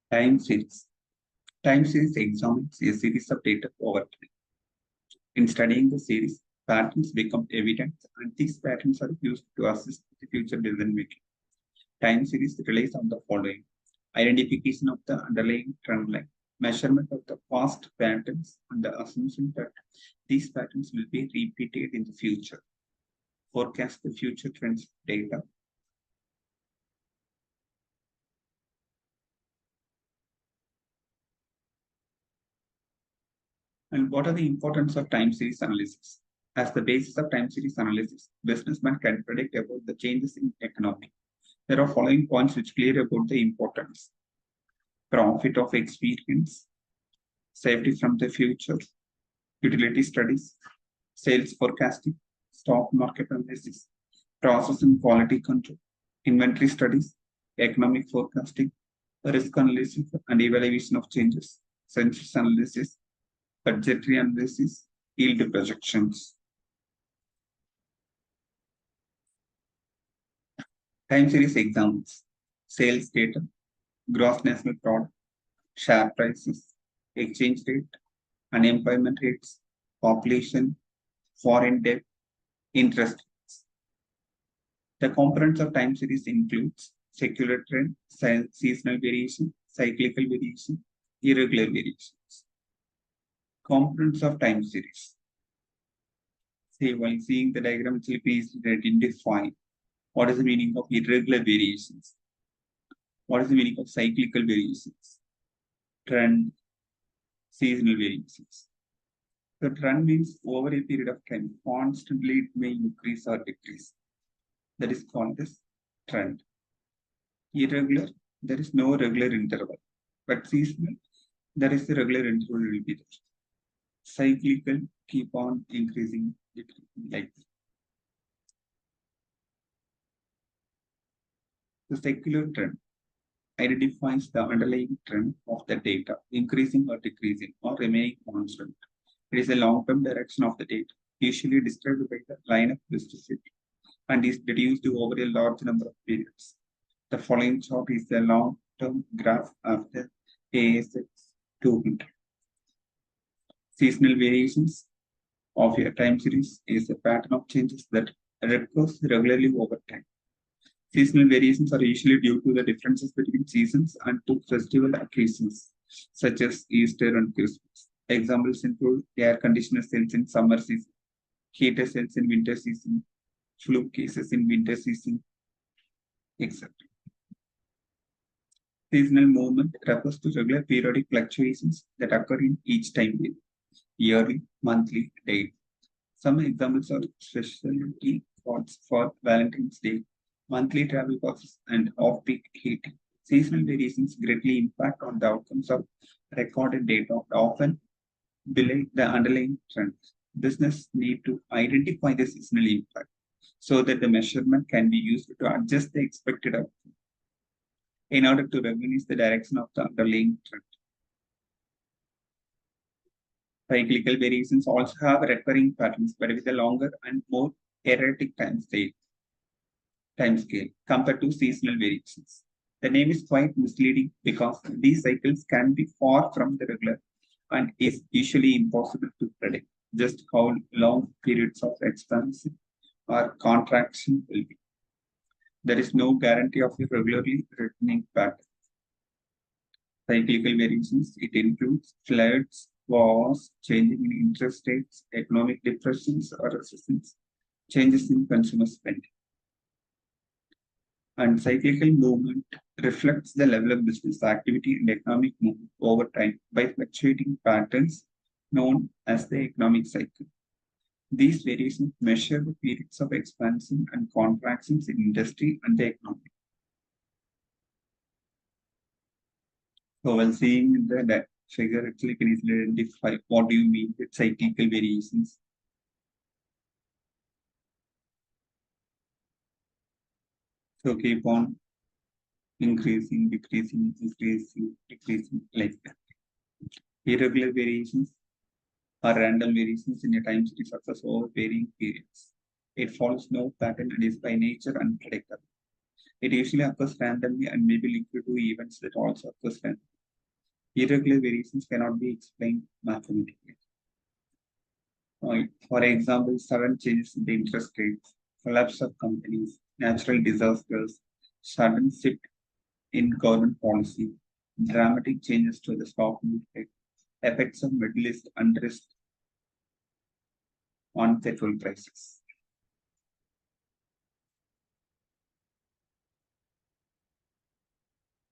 Time series. Time series examines a series of data over time. In studying the series, patterns become evident, and these patterns are used to assist the future decision making. Time series relies on the following: identification of the underlying trend line, measurement of the past patterns, and the assumption that these patterns will be repeated in the future, forecast the future trends data. And what are the importance of time series analysis? As the basis of time series analysis, businessmen can predict about the changes in economy. There are following points which clear about the importance: profit of experience, safety from the future, utility studies, sales forecasting, stock market analysis, process and quality control, inventory studies, economic forecasting, risk analysis and evaluation of changes, census analysis, budgetary analysis, yield projections. Time series examples: sales data, gross national product, share prices, exchange rate, unemployment rates, population, foreign debt, interest rates. The components of time series includes secular trend, seasonal variation, cyclical variation, irregular variations. Components of time series. See, while seeing the diagram, it will be easy to identify what is the meaning of irregular variations. What is the meaning of cyclical variations? Trend, seasonal variations. The trend means over a period of time, constantly it may increase or decrease. That is called as trend. Irregular, there is no regular interval. But seasonal, there is a regular interval will be there. Cyclical, keep on increasing, decreasing like this. The secular trend identifies the underlying trend of the data, increasing or decreasing or remaining constant. It is a long-term direction of the data, usually described by the line of elasticity, and is reduced over a large number of periods. The following chart is the long-term graph of the ASX 200. Seasonal variations of your time series is a pattern of changes that recurs regularly over time. Seasonal variations are usually due to the differences between seasons and to festival occasions, such as Easter and Christmas. Examples include air conditioner sales in summer season, heater sales in winter season, flu cases in winter season, etc. Seasonal movement refers to regular periodic fluctuations that occur in each time period, yearly, monthly, daily. Some examples are specialty spots for Valentine's Day, monthly travel costs, and off-peak heating. Seasonal variations greatly impact on the outcomes of recorded data, often below the underlying trends. Business need to identify the seasonal impact so that the measurement can be used to adjust the expected outcome in order to recognize the direction of the underlying trend. Cyclical variations also have recurring patterns, but with a longer and more erratic time scale compared to seasonal variations. The name is quite misleading because these cycles can be far from the regular and is usually impossible to predict just how long periods of expansion or contraction will be. There is no guarantee of a regularly returning pattern. Cyclical variations, it includes floods, wars, changing in interest rates, economic depressions or recessions, changes in consumer spending. And cyclical movement reflects the level of business activity and economic movement over time by fluctuating patterns known as the economic cycle. These variations measure the periods of expansion and contractions in industry and the economy. So while seeing the figure, actually can easily identify what do you mean with cyclical variations. So keep on increasing, decreasing, increasing, decreasing like that. Irregular variations are random variations in a time series occurs over varying periods. It follows no pattern and is by nature unpredictable. It usually occurs randomly and may be linked to events that also occurs randomly. Irregular variations cannot be explained mathematically. For example, sudden changes in the interest rates, collapse of companies, natural disasters, sudden shift in government policy, dramatic changes to the stock market, effects of Middle East unrest on petrol prices.